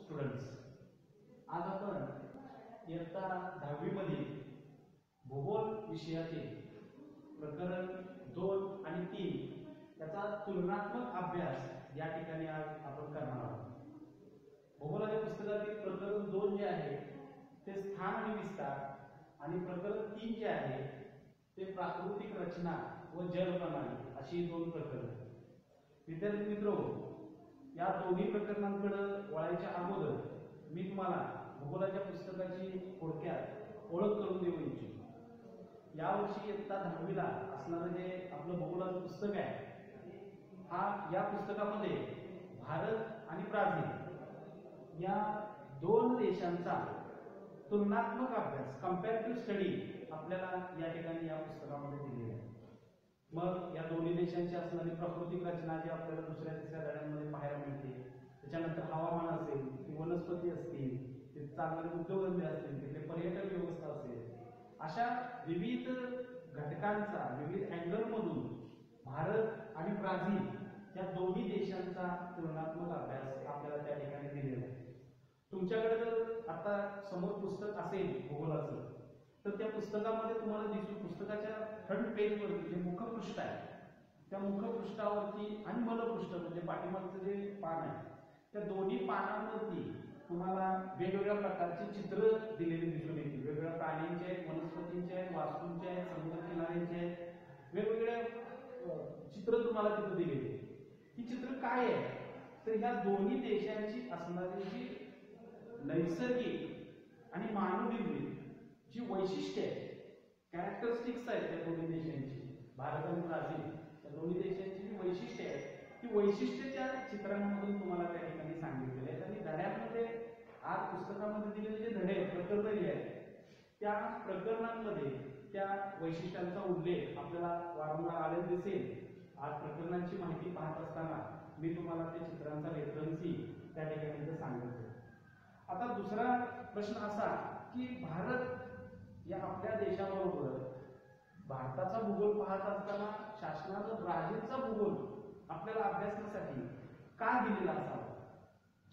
Students, आज आपण इयत्ता 10वी मध्ये भूगोल विषयाचे प्रकरण 2 आणि 3 याचा तुलनात्मक अभ्यास या ठिकाणी आज आपण करणार आहोत. भूगोलाच्या पुस्तकातील प्रकरण 2 जे आहे ते स्थान आणि विस्तार आणि प्रकरण 3 जे आहे ते प्राकृतिक रचना व जल प्रणाली अशी 2 प्रकरणे. विद्यार्थी मित्रांनो, या दोन्ही प्रकरणांकडे वळायच्या अगोदर मी तुम्हाला भूगोलाच्या पुस्तकाची थोडक्यात ओळख करून देऊ इच्छितो. यावर्षी इयत्ता 10वी ला असणारं जे आपलं भूगोलाचं पुस्तक आहे, या पुस्तकामध्ये भारत आणि ब्राझील या 2 देशांचा तुलनात्मक अभ्यास, कंपॅरेटिव्ह स्टडी आपल्याला या ठिकाणी या पुस्तकामध्ये दिलेला आहे. मग या दोन्ही देशांची असणारी प्राकृतिक रचना जी आपल्याला दुसऱ्या तिसऱ्या धड्यांमध्ये पाहायला मिळते, त्याच्यानंतर हवामान असेल, ती वनस्पती असतील, ते चांगले उद्योगधंदे असतील, तिथे पर्यटन व्यवस्था असेल, अशा विविध घटकांचा विविध अँगलमधून भारत आणि ब्राझील या दोन्ही देशांचा तुलनात्मक अभ्यास आपल्याला त्या ठिकाणी दिलेला आहे. तुमच्याकडे जर आता समोर पुस्तक असेल भूगोलाचं, तर त्या पुस्तकामध्ये तुम्हाला दिसून पुस्तकाच्या फ्रंट पेजवरती जे मुखपृष्ठ आहे, त्या मुखपृष्ठावरती आणि मलपृष्ठ म्हणजे पाठीमागचं जे पान आहे, त्या दोन्ही पानांवरती तुम्हाला वेगवेगळ्या प्रकारची चित्र दिलेली दिसून येतील. वेगवेगळ्या प्राण्यांचे आहेत, वनस्पतींचे आहेत, वास्तूंचे आहेत, समुद्र किनाऱ्यांचे आहेत, वेगवेगळे चित्र तुम्हाला तिथे दिलेली आहेत. ही चित्र काय आहे तर ह्या दोन्ही देशांची असणारी जी नैसर्गिक आणि मानवनिर्मित जी वैशिष्ट्ये आहेत, कॅरेक्टरिस्टिक्स आहेत त्या दोन्ही देशांची, भारत आणि ब्राझील या दोन्ही देशांची जी वैशिष्ट्ये आहेत, ती वैशिष्ट्ये त्या चित्रांमधून तुम्हाला त्या ठिकाणी सांगितलेले आहेत. आणि धड्यांमध्ये आज पुस्तकामध्ये दिलेले जे धडे आहेत, प्रकरण आहेत, त्या प्रकरणांमध्ये त्या वैशिष्ट्यांचा उल्लेख आपल्याला वारंवार आलेला दिसेल. आज प्रकरणांची माहिती पाहत असताना मी तुम्हाला त्या चित्रांचा रेफरन्सही त्या ठिकाणी सांगितलं. आता दुसरा प्रश्न असा की भारत या आपल्या देशाबरोबर भारताचा भूगोल पाहत असताना शासनानं ब्राझीलचा भूगोल आपल्याला अभ्यासण्यासाठी का दिलेला असावा,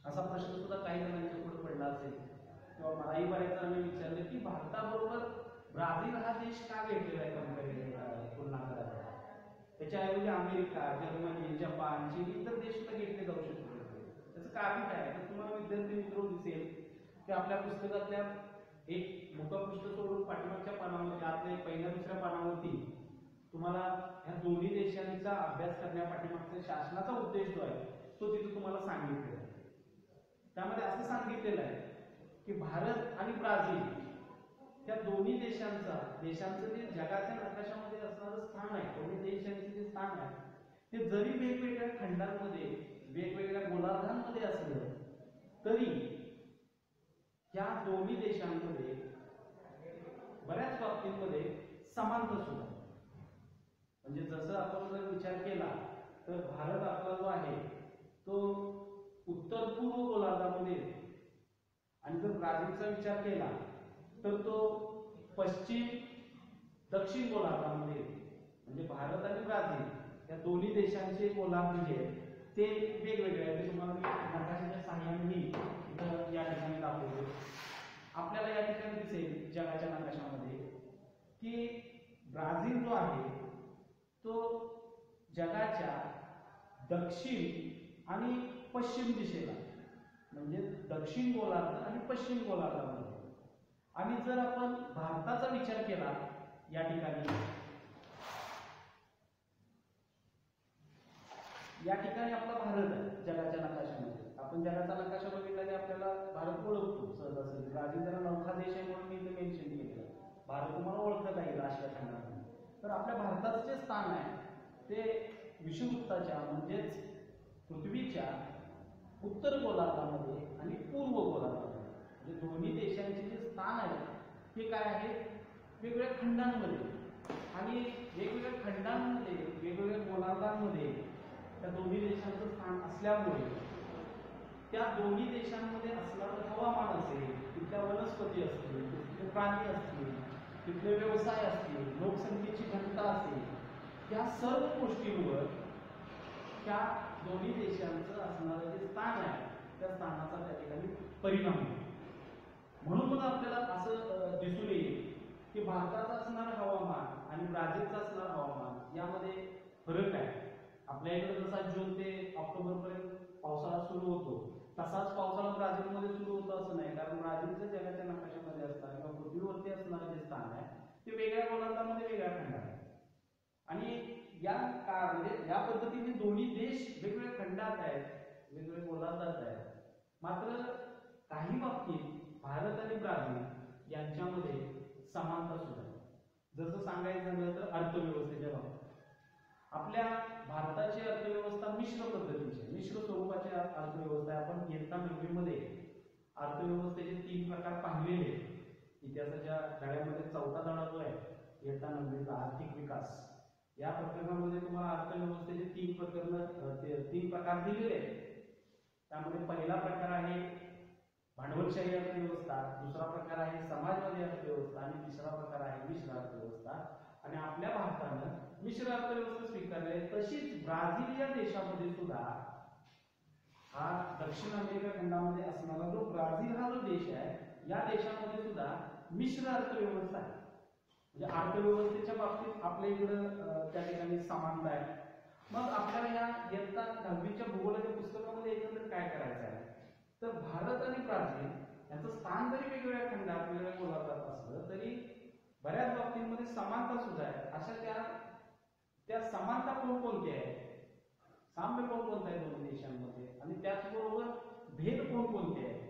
असा प्रश्न सुद्धा काही जणांच्या पुढे पडला असेल. किंवा मलाही बऱ्याच जणांनी विचारले की भारताबरोबर ब्राझील हा देश का घेतलेला आहे तुलना करायला, त्याच्याऐवजी अमेरिका, जर्मनी, जपान, चीन इतर देश सुद्धा घेतले जाऊ शकतो. त्याचं कारण काय तर तुम्हाला विद्यार्थी मित्र दिसेल की आपल्या पुस्तकातल्या एक मुखपृष्ठ सोडून पाठीमागच्या पानावरती, आतल्या पहिल्या दुसऱ्या पानावरती तुम्हाला ह्या दोन्ही देशांचा अभ्यास करण्यापाठीमागचा शासनाचा उद्देश जो आहे तो तिथे तुम्हाला सांगितलेला आहे. त्यामध्ये असं सांगितलेलं आहे की भारत आणि ब्राझील या दोन्ही देशांचं जे जगाच्या नकाशामध्ये असणारं स्थान आहे, दोन्ही देशांचे जे स्थान आहे, ते जरी वेगवेगळ्या खंडांमध्ये वेगवेगळ्या गोलार्धांमध्ये असलं तरी या दोन्ही देशांमध्ये बऱ्याच बाबतींमध्ये समानता सुद्धा. म्हणजे जसं आपण जर विचार केला तर भारत आपला जो आहे तो उत्तर पूर्व गोलार्धामध्ये, आणि जर ब्राझीलचा विचार केला तर तो पश्चिम दक्षिण गोलार्धामध्ये. म्हणजे भारत आणि ब्राझील या दोन्ही देशांचे गोलार्ध जे आहेत ते वेगवेगळे आहेत. तुम्हाला नकाशाच्या सहाय्याने या ठिकाणी दाखवले. आपल्याला या ठिकाणी दिसेल जगाच्या नकाशामध्ये की ब्राझील जो आहे तो जगाच्या दक्षिण आणि पश्चिम दिशेला, म्हणजे दक्षिण गोलार्ध आणि पश्चिम गोलार्धामध्ये. आणि जर आपण भारताचा विचार केला या ठिकाणी आपला भारत आहे जगाच्या नकाशामध्ये. आपण जगाचा नकाशा बघितला की आपल्याला भारत ओळखतो सहजासहजी. ब्राझील जरा नवखा देश आहे म्हणून मी इथे मेन्शन केलं. भारत तुम्हाला ओळखता येईल आशिया खंडामध्ये. तर आपल्या भारताचं जे स्थान आहे ते विषुववृत्ताच्या म्हणजेच पृथ्वीच्या उत्तर गोलार्धामध्ये आणि पूर्व गोलार्धामध्ये, म्हणजे दोन्ही देशांचे जे स्थान आहे ते काय आहे, वेगवेगळ्या खंडांमध्ये. आणि वेगवेगळ्या खंडांमध्ये वेगवेगळ्या गोलार्धांमध्ये त्या दोन्ही देशांचं स्थान असल्यामुळे त्या दोन्ही देशांमध्ये असणारं हवामान असेल, तिथल्या वनस्पती असतील, तिथले प्राणी असतील, तिथले व्यवसाय असतील, लोकसंख्येची घनता असेल, त्या सर्व गोष्टींवर त्या दोन्ही देशांचं असणारं जे स्थान आहे त्या स्थानाचा त्या ठिकाणी परिणाम होतो. म्हणून मग आपल्याला असं दिसून येईल की भारताचं असणारं हवामान आणि ब्राझीलचं असणारं हवामान यामध्ये फरक आहे. आपल्या इकडे जसा जून ते ऑक्टोबर पर्यंत पावसाळा सुरू होतो तसाच पावसाळा ब्राझीलमध्ये सुरू होतो असं नाही, कारण ब्राझीलचं जगाच्या नकाशामध्ये असणार किंवा पृथ्वीवरती असणारं जे स्थान आहे ते वेगळ्या गोलार्धामध्ये वेगळ्या खंडात आहे. आणि या म्हणजे या पद्धतीने दोन्ही देश वेगवेगळ्या खंडात आहेत, वेगवेगळ्या गोलार्धात आहेत. मात्र काही बाबतीत भारत आणि ब्राझील यांच्यामध्ये समानता सुद्धा आहे. जसं सांगायचं झालं तर अर्थव्यवस्थेच्या बाबतीत आपल्या भारताची अर्थव्यवस्था मिश्र पद्धतीची मिश्र स्वरूपाची अर्थव्यवस्था आहे. आपण इयत्ता 9वीमध्ये अर्थव्यवस्थेचे 3 प्रकार पाहिलेले. इतिहासाच्या धड्यामध्ये 4था धडा जो आहे इयत्ता 9वीचा आर्थिक विकास या प्रकरणामध्ये तुम्हाला अर्थव्यवस्थेचे 3 प्रकार दिलेले आहेत. त्यामध्ये पहिला प्रकार आहे भांडवलशाही अर्थव्यवस्था, दुसरा प्रकार आहे समाजवादी अर्थव्यवस्था आणि तिसरा प्रकार आहे मिश्र अर्थव्यवस्था. आणि आपल्या भारतानं मिश्र अर्थव्यवस्था स्वीकारली आहे. तशीच ब्राझील या देशामध्ये सुद्धा हा दक्षिण अमेरिका खंडामध्ये असणारा जो ब्राझील हा जो देश आहे या देशामध्ये सुद्धा मिश्र अर्थव्यवस्था आहे. म्हणजे अर्थव्यवस्थेच्या बाबतीत आपल्या इकडं त्या ठिकाणी समानता आहे. मग आपल्याला या इयत्ता 10वीच्या भूगोलाच्या पुस्तकामध्ये एकंदरीत काय करायचं आहे तर भारत आणि ब्राझील यांचं स्थान जरी वेगवेगळ्या खंडात वेगवेगळ्या गोलार्धात असलं तरी बऱ्याच बाबतींमध्ये समानता सुद्धा आहे. अशा त्या समानता कोणकोणत्या आहेत, साम्य कोणकोणतं आहे दोन्ही देशांमध्ये आणि त्याचबरोबर भेद कोणकोणते आहेत,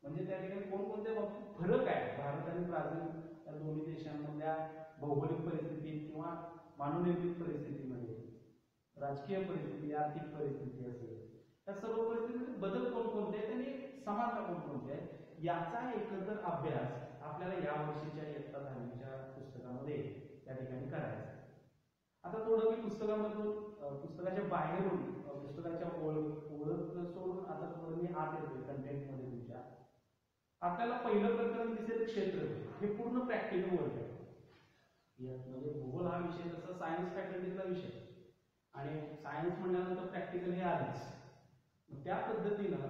म्हणजे त्या ठिकाणी कोणकोणत्या बाबतीत फरक आहे भारत आणि ब्राझील या दोन्ही देशांमधल्या भौगोलिक परिस्थितीत किंवा मानवनिर्मित परिस्थितीमध्ये, राजकीय परिस्थिती, आर्थिक परिस्थिती असेल त्या सर्व परिस्थितीमध्ये बदल कोणकोणते आहेत आणि समानता कोणकोणती आहे याचा एकंदर अभ्यास आपल्याला या वर्षीच्या इयत्ता 10वीच्या पुस्तकामध्ये त्या ठिकाणी करायचा आहे. आता थोडं मी पुस्तकाच्या बाहेरून पुस्तकाच्या ओळख सोडून आता थोडं मी आत येतोय कंटेंटमध्ये तुमच्या. आपल्याला पहिलं प्रकरण दिसेल क्षेत्र, हे पूर्ण प्रॅक्टिकल वर्क आहे. म्हणजे भूगोल हा विषय जसा सायन्स फॅकल्टीचा विषय आणि सायन्स म्हणल्यानंतर प्रॅक्टिकल हे आलेच. त्या पद्धतीनं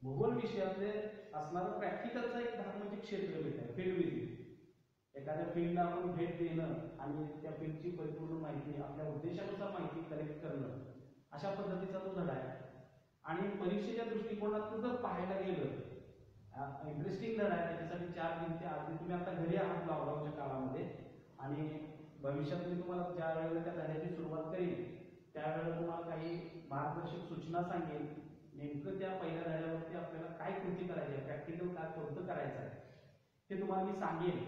भूगोल विषयामध्ये असणारा प्रॅक्टिकलचा एक भाग म्हणजे क्षेत्र भेट आहे, फील्ड व्हिजिट. एखाद्या फील्डला आपण भेट देणं आणि त्या फील्डची परिपूर्ण माहिती आपल्या उद्देशानुसार माहिती कलेक्ट करणं अशा पद्धतीचा तो धडा आहे. आणि परीक्षेच्या दृष्टिकोनातून जर पाहायला गेलं इंटरेस्टिंग धडा आहे. त्याच्यासाठी 4 दिन आधी तुम्ही आता घरी आहात लॉकडाऊनच्या काळामध्ये आणि भविष्यात मी तुम्हाला ज्या वेळेला त्या धड्याची सुरुवात करेन त्यावेळेला तुम्हाला काही मार्गदर्शक सूचना सांगेन. नेमकं त्या पहिल्या धड्यावरती आपल्याला काय कृती करायची आहे, प्रॅक्टिकल काय कोणतं करायचं आहे ते तुम्हाला मी सांगेन.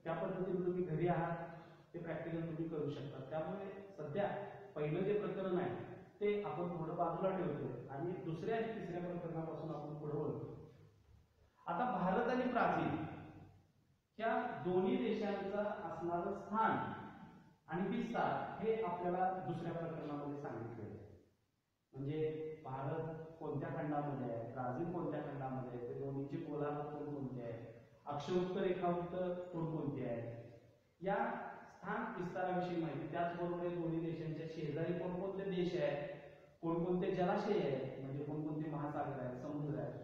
त्या पद्धतीने तुम्ही घरी आहात ते प्रॅक्टिकल तुम्ही करू शकता. त्यामुळे सध्या पहिलं जे प्रकरण आहे ते आपण थोडं बाजूला ठेवतो आणि दुसऱ्या आणि तिसऱ्या प्रकरणापासून आपण पुढे वळतो. आता भारत आणि ब्राझील या दोन्ही देशांचा असणारं स्थान आणि विस्तार हे आपल्याला दुसऱ्या प्रकरणामध्ये सांगितले. म्हणजे भारत कोणत्या खंडामध्ये आहे, ब्राझील कोणत्या खंडामध्ये आहे, ते दोन्हीचे गोलार्ध कोणकोणते आहेत, अक्षवृत्त रेखावृत्त कोणकोणते आहेत, या स्थान विस्ताराविषयी माहिती. त्याचबरोबर दोन्ही देशांच्या शेजारी कोणकोणते देश आहेत, कोणकोणते जलाशय आहेत, म्हणजे कोणकोणते महासागर आहेत, समुद्र आहेत,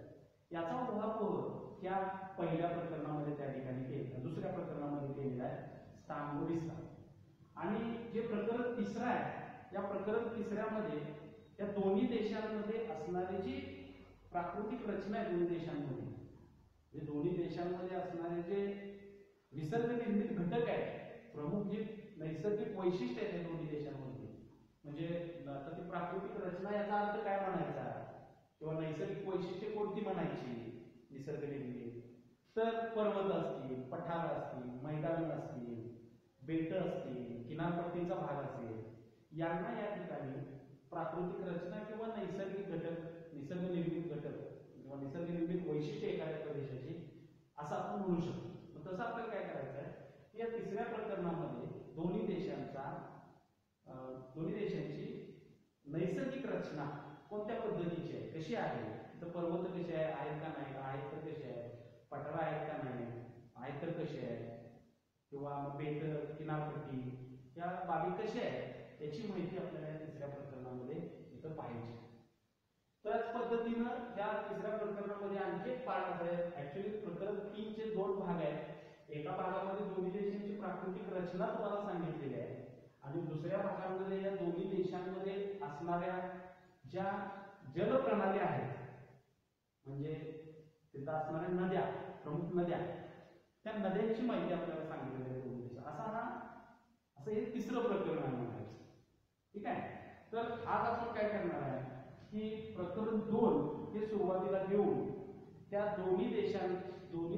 याचा उहापोह या पहिल्या प्रकरणामध्ये त्या ठिकाणी केला, दुसऱ्या प्रकरणामध्ये केलेला आहे स्थान व विस्तार. आणि जे प्रकरण तिसरं आहे या प्रकरण तिसऱ्यामध्ये या दोन्ही देशांमध्ये असणारी जी प्राकृतिक रचना आहे दोन्ही देशांमध्ये, म्हणजे दोन्ही देशांमध्ये असणारे जे निसर्ग निर्मित घटक आहेत, प्रमुख जे नैसर्गिक वैशिष्ट्य आहेत या दोन्ही देशांमध्ये, म्हणजे आता ती प्राकृतिक रचना याचा अर्थ काय म्हणायचा किंवा नैसर्गिक वैशिष्ट्ये कोणती म्हणायची निसर्ग निर्मित, तर पर्वत असतील, पठार असतील, मैदान असतील, बेट असतील, किनारपट्टीचा भाग असेल, यांना या ठिकाणी प्राकृतिक रचना किंवा नैसर्गिक घटक, निसर्ग निर्मित घटक किंवा निसर्ग निर्मित वैशिष्ट्ये एखाद्या प्रदेशाची असं आपण म्हणू शकतो. तसं आपल्याला काय करायचं आहे या तिसऱ्या प्रकरणामध्ये दोन्ही देशांची नैसर्गिक रचना कोणत्या पद्धतीची आहे, कशी आहे, तर पर्वत कसे आहेत का नाही, आहेत तर कसे आहेत, पठार आहेत का नाही, आहेत तर कसे आहेत, किंवा बेट, किनारपट्टी या बाबी कशा आहेत याची माहिती आपल्याला या तिसऱ्या प्रकरणामध्ये इथं पाहिजे. त्याचप्रमाणे पद्धतीनं या तिसऱ्या प्रकरणामध्ये आणखी एक पार्ट आहे. ऍक्च्युअली प्रकरण 3 चे 2 भाग आहेत. एका भागामध्ये दोन्ही देशांची प्राकृतिक रचना तुम्हाला सांगितलेली आहे आणि दुसऱ्या भागामध्ये या दोन्ही देशांमध्ये असणाऱ्या ज्या जलप्रणाली आहेत, म्हणजे तिथं असणाऱ्या नद्या, प्रमुख नद्या, त्या नद्यांची माहिती आपल्याला सांगितलेली आहे दोन्ही देश. असं हे तिसरं प्रकरण आहे म्हणायचं. ठीक आहे. तर आज आपण काय करणार आहे की प्रकरण 2 हे सुरुवातीला घेऊन त्या दोन्ही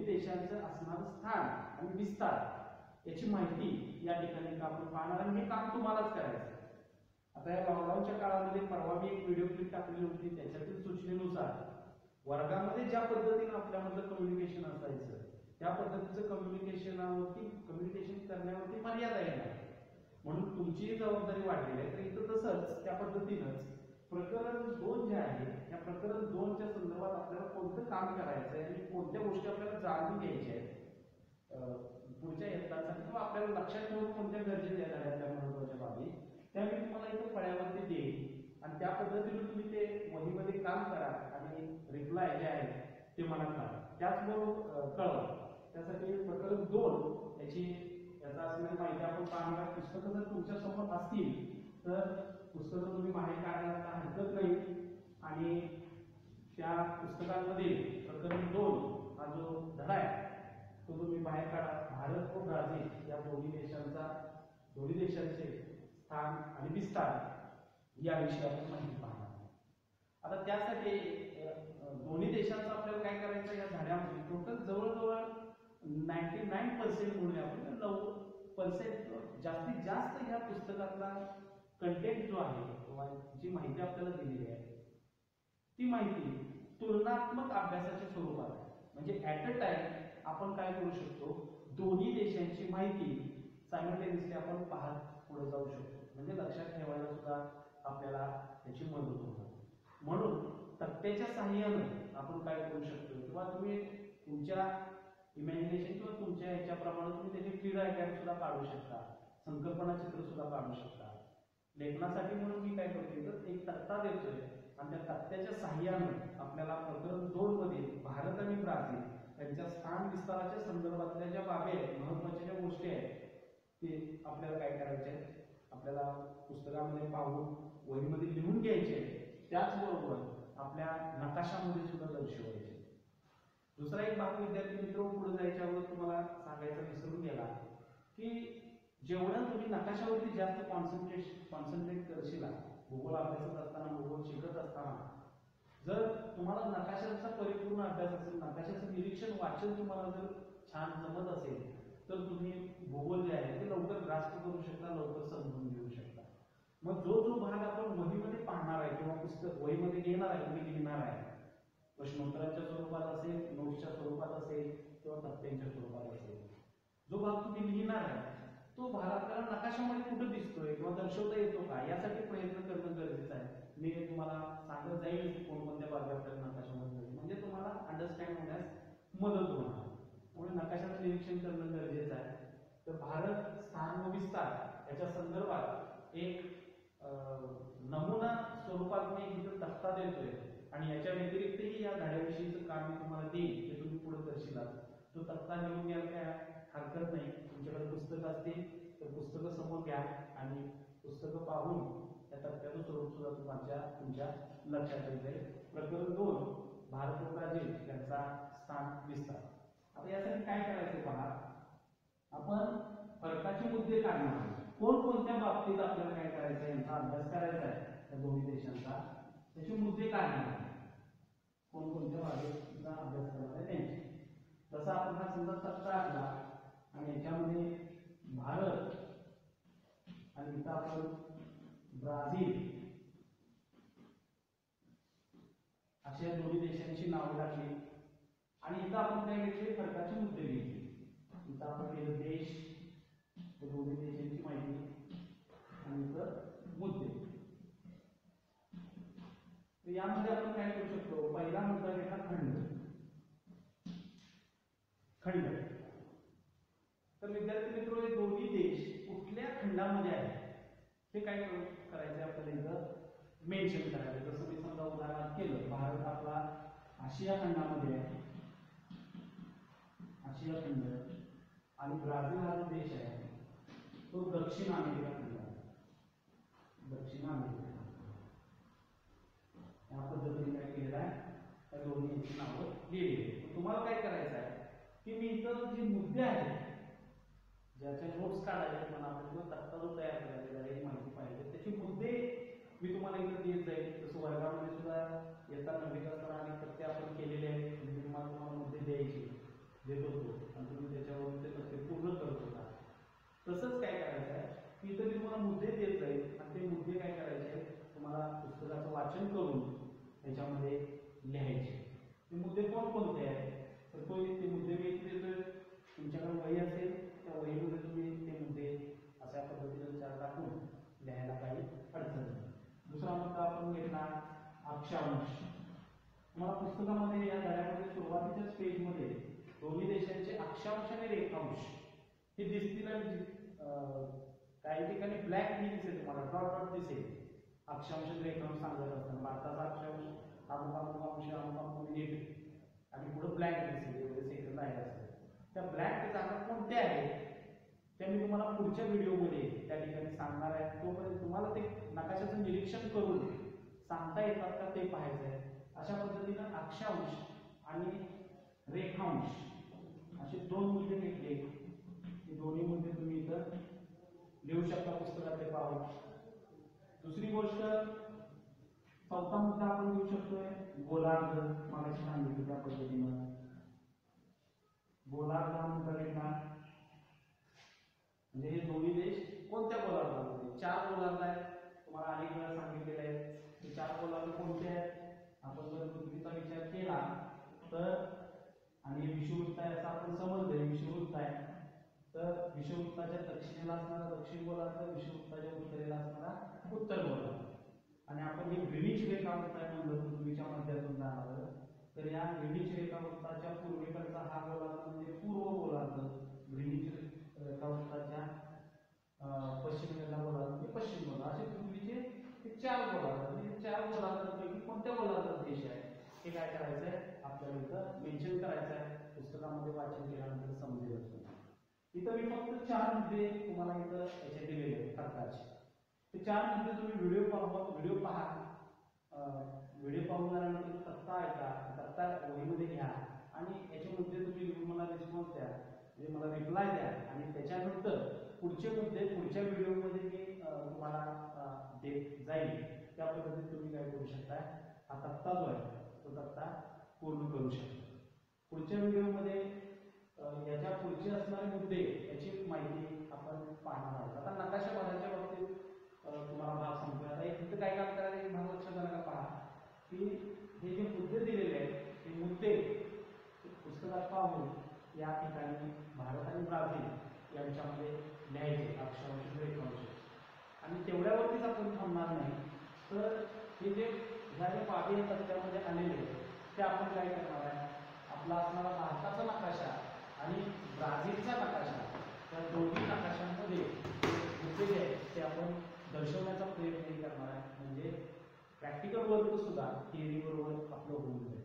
देशांचं असणारं स्थान आणि विस्तार याची माहिती या ठिकाणी आपण पाहणार आणि हे काम तुम्हालाच करायचं आहे. आता या लॉकडाऊनच्या काळामध्ये परवा मी एक व्हिडिओ क्लिप टाकली होती. त्याच्यातील सूचनेनुसार वर्गामध्ये ज्या पद्धतीने आपल्यामधलं कम्युनिकेशन असायचं त्या पद्धतीचं कम्युनिकेशन करण्यावरती मर्यादा येणार, म्हणून तुमची जबाबदारी वाढलेली आहे. तर इथं तसंच त्या पद्धतीनंच प्रकरण 2 जे आहे या प्रकरण 2 च्या संदर्भात आपल्याला कोणतं काम करायचं आहे आणि कोणत्या गोष्टी आपल्याला जाणून घ्यायच्या आहेत पुढच्या इयत्तासाठी किंवा आपल्याला लक्षात ठेवून कोणत्या गरजेच्या आहेत त्या महत्त्वाच्या बाबी, त्या मी तुम्हाला इथं फळ्यावरती देईन आणि त्या पद्धतीने तुम्ही ते वहीमध्ये काम करा आणि रिप्लाय जे आहे ते मला करा. त्याचबरोबर कळवा. त्यासाठी प्रकरण 2 याचा असणारी माहिती आपण पाहणार. पुस्तकं जर तुमच्या समोर असतील तर पुस्तकं तुम्ही बाहेर काढायला हरकत नाही आणि त्या पुस्तकांमध्ये प्रकरण 2 हा जो धडा आहे तो तुम्ही बाहेर काढा. भारत व ब्राझील या दोन्ही देशांचे स्थान आणि विस्तार याविषयी आपण माहिती पाहणार. आता त्यासाठी दोन्ही देशांचं आपल्याला काय करायचं या धड्यामध्ये टोटल जवळजवळ 99% म्हणूया आपण 9% जास्तीत जास्त ह्या पुस्तकातला कंटेंट जो आहे किंवा जी माहिती आपल्याला दिलेली आहे ती माहिती तुलनात्मक अभ्यासाच्या स्वरूपात आहे. म्हणजे ऍट अ टाइम आपण काय करू शकतो, दोन्ही देशांची माहिती सायमल्टेनियसली आपण पाहत पुढे जाऊ शकतो. म्हणजे लक्षात ठेवायला सुद्धा आपल्याला त्याची मदत होणार. म्हणून तक्त्याच्या साहाय्याने आपण काय करू शकतो किंवा तुम्ही तुमच्या इमॅजिनेशन किंवा तुमच्या ह्याच्याप्रमाणे तुम्ही त्याचे फ्री डायग्राम सुद्धा काढू शकता, संकल्पना चित्र सुद्धा काढू शकता. लेखनासाठी म्हणून मी काय करतोय तर एक तक्ता देतोय आणि त्या तक्त्याच्या साहाय्याने आपल्याला प्रकरण 2 मध्ये भारत आणि ब्राझील यांच्या स्थान विस्ताराच्या संदर्भातल्या ज्या बाबी आहेत, महत्त्वाच्या ज्या गोष्टी आहेत ते आपल्याला काय करायचे आहेत, आपल्याला पुस्तकामध्ये पाहून वहीमध्ये लिहून घ्यायचे. त्याचबरोबर आपल्या नकाशामध्ये सुद्धा दर्शवायचे. दुसरा एक भाग विद्यार्थी मित्र पुढे जायच्या अगोदर तुम्हाला सांगायचं विसरून गेला की जेवढं तुम्ही नकाशावरती जास्त कॉन्सन्ट्रेट करशील भूगोल अभ्यासत असताना, भूगोल शिकत असताना, जर तुम्हाला नकाशाचा परिपूर्ण अभ्यास असेल, नकाशाचं निरीक्षण वाचन तुम्हाला जर छान जमत असेल तर तुम्ही भूगोल जे आहे ते लवकर ग्रास्प करू शकता, लवकर समजून घेऊ शकता. मग जो भाग आपण वहीमध्ये पाहणार आहे किंवा पुस्तक वहीमध्ये घेणार आहे, तुम्ही लिहिणार आहे, प्रश्नोत्तराच्या स्वरूपात असेल, नोट्सच्या स्वरूपात असेल किंवा तक्त्यांच्या स्वरूपात असेल, जो भाग तुम्ही लिहिणार आहे तो भाग आपल्याला नकाशामध्ये कुठे दिसतोय किंवा दर्शवता येतो का यासाठी प्रयत्न करणं गरजेचं आहे. मी तुम्हाला सांगत जाईल की कोणकोणत्या बाबी आपल्याला नकाशामध्ये म्हणजे तुम्हाला अंडरस्टँड होण्यास मदत होणार. त्यामुळे नकाशाचं निरीक्षण करणं गरजेचं आहे. तर भारत स्थान व विस्तार याच्या संदर्भात एक नमुना स्वरूपात मी इथं तक्ता देतोय आणि याच्या व्यतिरिक्तही या धड्याविषयीचं काम मी तुम्हाला देईन ते तुम्ही पुढे करशील. तो तक्ता लिहून घ्यायला काय हरकत नाही. तुमच्याकडे पुस्तक असतील तर पुस्तकं समोर घ्या आणि पुस्तकं पाहून त्या तक्त्याचं स्वरूप सुद्धा तुमच्या लक्षात येईल. प्रकरण 2 भारत व ब्राझील यांचा स्थान विस्तार. आता यासाठी काय करायचं पहा, आपण फरकाचे मुद्दे काढणार. कोणकोणत्या बाबतीत आपल्याला काय करायचं आहे यांचा अभ्यास करायचा आहे त्या दोन्ही देशांचा, त्याचे मुद्दे काढणार. कोणकोणत्या बाबतीचा अभ्यास करायचा आहे त्यांचे. तसा आपण हा समजा तक्ता आणला आणि याच्यामध्ये भारत आणि इथं आपण ब्राझील अशा दोन्ही देशांची नावं टाकली आणि इथं आपण काय घेतले, फरकाचे मुद्दे घेतले. इथं आपण केलं देश, दोन्ही देशांची माहिती आणि इथं मुद्दे. तर यामध्ये आपण काय करू शकतो, पहिला मुद्दा घेतला खंड. तर विद्यार्थी मित्र हे दोन्ही देश कुठल्या खंडामध्ये आहेत हे काय करायचं आपल्याला इथं मेन्शन करायचं. जसं मी समजा उदाहरणात केलं भारत आपला आशिया खंडामध्ये आहे, आशिया खंड, आणि ब्राझील हा जो देश आहे तो दक्षिण अमेरिका खंड आहे, दक्षिण अमेरिका. या पद्धतीने काय केलेलं आहे, त्या दोन्ही नावं लिहिलेली आहेत. तुम्हाला काय करायचं आहे की मी इथं जे मुद्दे आहेत, ज्याच्या नोट्स काढायचे मला आपण जो तक्ता जो तयार करायचा आहे, माहिती पाहिजे त्याचे मुद्दे मी तुम्हाला इथं देत जाईल. तसं वर्गामध्ये सुद्धा येता नवीन असताना आणि तक्ते आपण केलेले आहेत, म्हणजे तुम्हाला मुद्दे द्यायचे देत होतो आणि तुम्ही त्याच्यावरून ते तक्ते पूर्ण करत होता. तसंच काय करायचं आहे की इथं मी तुम्हाला मुद्दे देत जाईल आणि ते मुद्दे काय करायचे आहेत, तुम्हाला पुस्तकाचं वाचन करून त्याच्यामध्ये लिहायचे. ते मुद्दे कोणकोणते आहेत, तर ते मुद्दे मी इथे जर तुमच्याकडे वही असेल त्या वहीमध्ये तुम्ही ते मुद्दे अशा पद्धतीने विचार टाकून लिहायला काही अडचण नाही. दुसरा मुद्दा आपण घेतला अक्षांश. तुम्हाला पुस्तकामध्ये या धड्यामध्ये सुरुवातीच्याच पेजमध्ये दोन्ही देशांचे अक्षांश आणि रेखांश हे दिसतील आणि काही ठिकाणी ब्लॅक ही दिसेल, तुम्हाला डॉट डॉट दिसेल. अक्षांश आणि रेखांश सांगत असताना भारताचा अक्षांश अमुक अमुक मिनिट आणि पुढे ब्लॅक दिसेल, एवढे सेकंद आहे असं. त्या ब्लॅक जागा कोणत्या आहेत त्या मी तुम्हाला पुढच्या व्हिडिओमध्ये त्या ठिकाणी सांगणार आहे. तोपर्यंत तुम्हाला ते नकाशाचं निरीक्षण करून सांगता येतात का ते पाहायचं आहे. अशा पद्धतीनं अक्षांश आणि रेखांश असे दोन मुद्दे घेतले, हे दोन्ही मुद्दे तुम्ही इथं लिहू शकता पुस्तकातले पाहून. दुसरी गोष्ट, चौथा मुद्दा आपण घेऊ शकतोय गोलार्ध. मागाशी सांगितलं त्या पद्धतीनं गोलार्ध हा मुद्दा घेतला. म्हणजे हे दोन्ही देश कोणत्या गोलार्धामध्ये, 4 गोलार्ध आहेत, तुम्हाला अनेक वेळा सांगितलेले आहेत. हे 4 गोलार्ध कोणते आहेत, आपण जर पृथ्वीचा विचार केला तर, आणि विषुववृत्त आहे असं आपण समजलंय, विषुववृत्त आहे तर विषुववृत्ताच्या दक्षिणेला असणारा दक्षिण गोलार्ध, विषुववृत्ताच्या उत्तरेला असणारा उत्तर गोलार्ध. आणि आपण हे ग्रीनिच रेखावृत्त आहे म्हणलं पृथ्वीच्या मध्यातून जाणार, तर या ग्रीनिच रेखावृत्ताच्या पूर्वेकडचा हा गोलार्ध म्हणजे पूर्व गोलार्ध, ग्रीनिच रेखावृत्ताच्या पश्चिमेला गोलार्ध म्हणजे पश्चिम गोलार्ध. असे पृथ्वीचे हे 4 गोलार्ध. म्हणजे 4 गोलार्धांपैकी कोणत्या गोलार्धात देश आहे हे काय करायचं आहे, आपल्याला इथं मेन्शन करायचं आहे. पुस्तकामध्ये वाचन केल्यानंतर समजेल. इथं मी फक्त 4 मुद्दे तुम्हाला इथं याचे दिलेले आहेत तक्ताचे. ते 4 मुद्दे तुम्ही व्हिडिओ पहा. व्हिडिओ पाहून झाल्यानंतर तक्ता ऐका, तक्ता वहीमध्ये घ्या आणि याचे मुद्दे तुम्ही लिहून मला रिस्पॉन्स द्या, म्हणजे मला रिप्लाय द्या. आणि त्याच्यानंतर पुढचे मुद्दे पुढच्या व्हिडिओमध्ये मी तुम्हाला देत जाईल. त्या पद्धतीने तुम्ही काय करू शकता, हा तक्ता जो आहे तो तक्ता पूर्ण करू शकता. पुढच्या व्हिडिओमध्ये याच्या पुढचे असणारे मुद्दे याची माहिती आपण पाहणार आहोत. आता नकाशा भागाच्या बाबतीत तुम्हाला भाग सांगतोय. आता इथं काय काम करायला एक भाग लक्षात आला का पहा, की हे जे मुद्दे दिलेले आहेत ते मुद्दे पुस्तकात पाहून या ठिकाणी भारत आणि ब्राझील यांच्यामध्ये लिहायचे अक्षांश रेखांश. आणि तेवढ्यावरतीच आपण थांबणार नाही, तर हे जे ह्या ज्या बाबी आहेत त्यामध्ये आलेले ते आपण काय करणार आहे, आपला असणारा भारताचा नकाशा आणि ब्राझीलचा नकाशा या दोन्ही नकाशांमध्ये मुद्दे जे आहेत ते आपण दर्शवण्याचा प्रयत्न करणार आहे. म्हणजे प्रॅक्टिकल वर्क सुद्धा थिअरी बरोबर आपलं होऊन जाईल.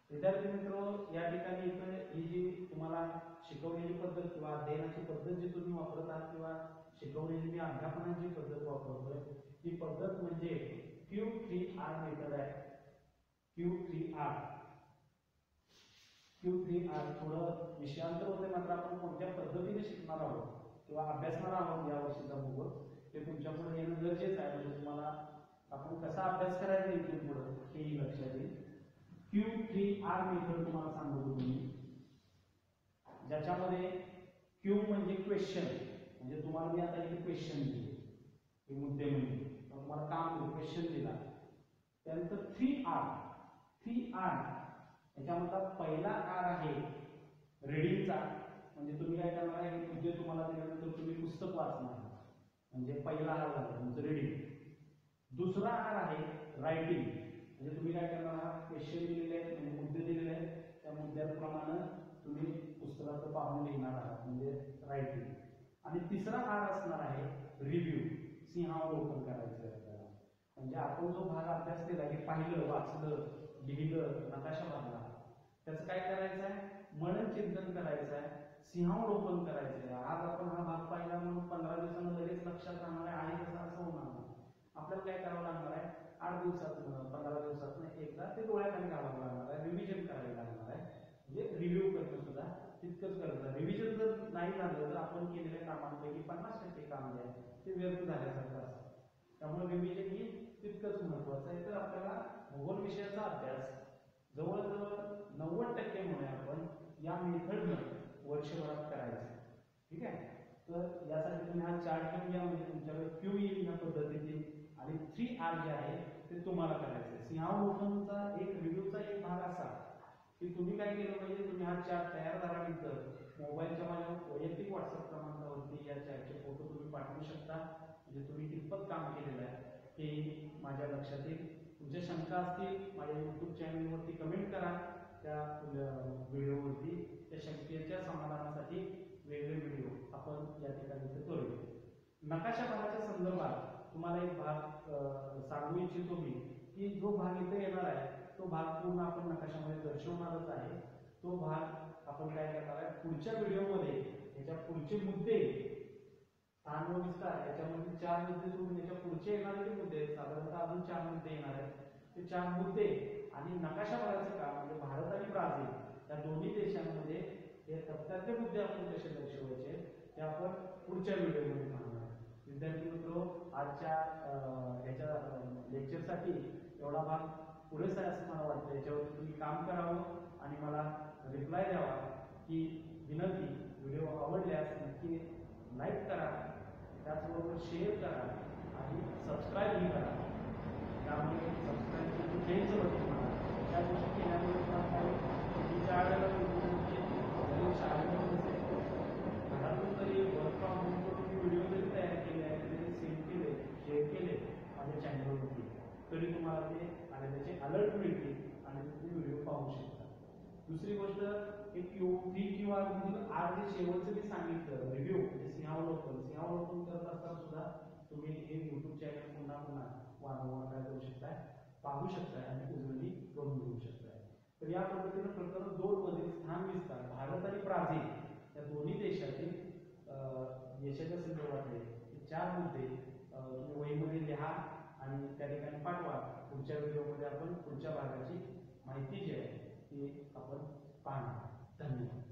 विद्यार्थी मित्र, या ठिकाणी इथं ही जी तुम्हाला शिकवलेली पद्धत किंवा अध्ययनाची पद्धत जी तुम्ही वापरत आहात किंवा शिकवलेली मी अध्यापनाची पद्धत वापरतोय, ही पद्धत म्हणजे Q3R मेथड आहे. Q3R थोडं विषयांतर होते, मात्र आपण कोणत्या पद्धतीने शिकणार आहोत किंवा अभ्यासणार आहोत या वर्षीचा भूगोल ते तुमच्यापुढे येणं गरजेचं आहे. म्हणजे तुम्हाला आपण कसा अभ्यास करायचा इथून पुढे हेही लक्षात येईल. Q3R मेथड तुम्हाला सांगतो तुम्ही, ज्याच्यामध्ये Q म्हणजे क्वेश्चन, म्हणजे तुम्हाला मी आता इथे क्वेश्चन दिले, हे मुद्दे म्हणजे तुम्हाला काम दिलं, क्वेश्चन दिला. त्यानंतर 3R याच्यामधला पहिला R आहे रीडिंगचा, म्हणजे तुम्ही काय करणार आहे, हे मुद्दे तुम्हाला दिल्यानंतर तुम्ही पुस्तक वाचणार, म्हणजे पहिला R झाला तुमचं रीडिंग. दुसरा R आहे रायटिंग, म्हणजे तुम्ही काय करणार आहात, क्वेश्चन दिलेले आहेत म्हणजे मुद्दे दिलेले आहेत, त्या मुद्द्याप्रमाणे तुम्ही पुस्तकाचं पाहून लिहिणार आहात म्हणजे रायटिंग. आणि तिसरा R असणार आहे रिव्ह्यू, सिंहावलोकन करायचं आहे आपल्याला. म्हणजे आपण जो भाग अभ्यास केला हे पाहिलं वाचलं लिहिलं, नकाशा बांधला, त्याचं काय करायचं आहे, मनन चिंतन करायचं आहे, सिंहावलोकन करायचं आहे. आज आपण हा भाग पाहिला म्हणून 15 दिवसांना लगेच लक्षात राहणार आहे कसं असं होणार नाही. आपल्याला काय करावं लागणार आहे, 8 दिवसातनं 15 दिवसातनं एकदा ते डोळ्याखाली घालावं लागणार आहे, रिव्हिजन करायला लागणार आहे. म्हणजे रिव्ह्यू करणं सुद्धा तितकंच गरजेचं आहे. रिव्हिजन जर नाही झालं तर आपण केलेल्या कामांपैकी 50% काम जे आहे ते व्यर्थ झाल्यासारखं असतं. त्यामुळे रिव्हिजन ही तितकंच महत्वाचं आहे. तर आपल्याला भूगोल विषयाचा अभ्यास जवळजवळ 90% म्हणूया आपण या मेथडनं वर्षभरात करायचं. ठीक आहे. तर यासाठी तुम्ही हा चार्ट घेऊन घ्या, म्हणजे तुमच्याकडे क्यू येईल या पद्धतीने, आणि 3R जे आहे ते तुम्हाला करायचं आहे. सिंहावलोकनचा एक रिव्ह्यूचा एक भाग असा की तुम्ही काय केलं पाहिजे, तुम्ही हा चार्ट तयार झाल्यानंतर मोबाईलच्या माझ्या वैयक्तिक व्हॉट्सअप क्रमांकावरती या चार्टचे फोटो तुम्ही पाठवू शकता. म्हणजे तुम्ही कितपत काम केलेलं आहे हे माझ्या लक्षात येईल. तुमच्या शंका असतील माझ्या यूट्यूब चॅनलवरती कमेंट करा. त्या व्हिडिओवरती त्या शंकेच्या समाधानासाठी वेगळे व्हिडिओ आपण या ठिकाणी करूया. नकाशा भागाच्या संदर्भात तुम्हाला एक भाग सांगू इच्छितो मी, की जो भाग इथे येणार आहे तो भाग पूर्ण आपण नकाशामध्ये दर्शवणारच आहे. तो भाग आपण काय करणार आहे, पुढच्या व्हिडिओमध्ये याच्या पुढचे मुद्दे, स्थान व विस्तार, याच्यामध्ये 4 मुद्दे सोडून याच्या पुढचे येणारे जे मुद्दे, साधारणतः अजून 4 मुद्दे येणार आहेत. ते 4 मुद्दे आणि नकाशा भागाचं काम म्हणजे भारत आणि ब्राझील या दोन्ही देशांमध्ये हे तत्काळचे मुद्दे आपण कसे दर्शवायचे ते आपण पुढच्या व्हिडिओमध्ये पाहणार. विद्यार्थी मित्र, आजच्या याच्या लेक्चरसाठी एवढा भाग पुरेसा आहे असं मला वाटतं. याच्यावरती तुम्ही काम करावं आणि मला रिप्लाय द्यावा ही विनंती. व्हिडिओ आवडल्यास नक्की लाईक करा, त्याचबरोबर शेअर करा आणि सबस्क्राईबही करा. त्यामुळे सबस्क्राईब घ्यायचं होतं तुम्हाला, त्या गोष्टी केल्यामुळे तुम्हाला काय ज्या वेळेला शाळेमध्ये घरातून जरी वर्क फ्रॉम होम करून व्हिडिओ जरी तयार केले आहे, जरी सेंड केले, शेअर केले माझ्या चॅनलवरती, तरी तुम्हाला ते आणि त्याचे अलर्ट मिळतील आणि तुम्ही व्हिडिओ पाहू शकता. दुसरी गोष्ट, एक QVQR मधील आज जे शेवटचं मी सांगितलं रिव्ह्यू म्हणजे सिंहावलोकन करत असताना सुद्धा तुम्ही हे यूट्यूब चॅनल पुन्हा पुन्हा वारंवार काय करू शकताय, पाहू शकताय आणि उजळणी करून घेऊ शकताय. तर या पद्धतीनं प्रकरण 2 मधील स्थान विस्तार, भारत आणि ब्राझील या दोन्ही देशातील देशाच्या संदर्भातले 4 मुद्दे तुम्ही वहीमध्ये लिहा आणि त्या ठिकाणी पाठवा. पुढच्या व्हिडिओमध्ये आपण पुढच्या भागाची माहिती जी आहे ती आपण पाहणार. धन्यवाद.